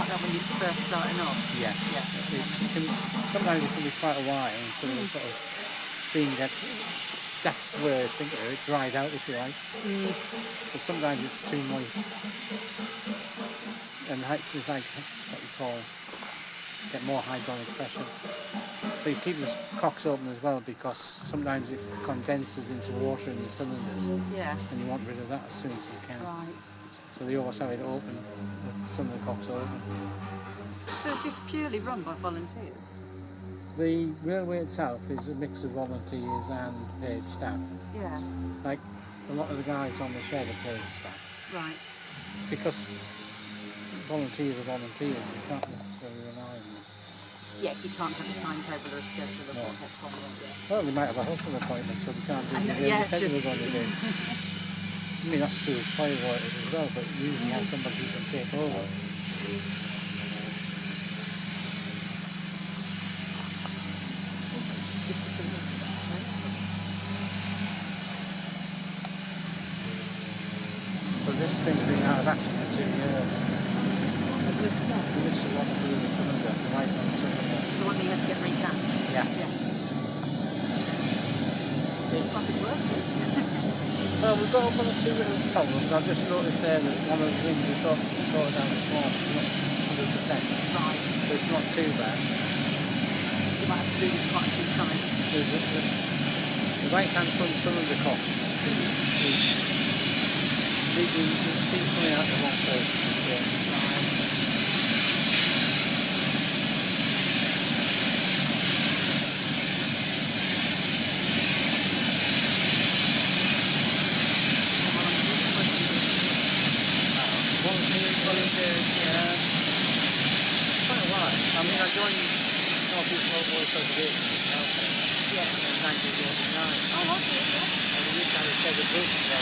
like that when it's first starting off. Yeah. Sometimes it can be quite a while until the sort of steam gets, that word, think of it, dried out if you like. But sometimes it's too moist. And it's like what you call, get more hydraulic pressure. But you keep the cocks open as well because sometimes it condenses into water in the cylinders. Yeah. And you want rid of that as soon as you can. Right. So they always have it open, with some of the cocks open. So is this purely run by volunteers? The railway itself is a mix of volunteers and paid staff. Yeah. Like a lot of the guys on the shed are paid staff. Right. Because volunteers are volunteers, you can't necessarily rely on them. Yeah, you can't have a timetable or a schedule of what's going on. Yeah. Well, they might have a hospital appointment, so they can't do what they said they were going to do. I mean, that's true with firefighters as well, but usually have somebody who can take over. But this thing's been out of action for 2 years. This is what to do with the cylinder, the right on the cylinder. The one that you had to get recast? Yeah. Looks like it's working. Well, we've got one or two little problems. I've just noticed there that one of the things we've got sorted out this morning is not 100%. Right. So it's not too bad. You might have to do this quite a few times. The right-hand front cylinder cock is the steam coming out the wrong place. Yeah. In 1989. Oh, okay, yeah. And we used to have a shed of bricks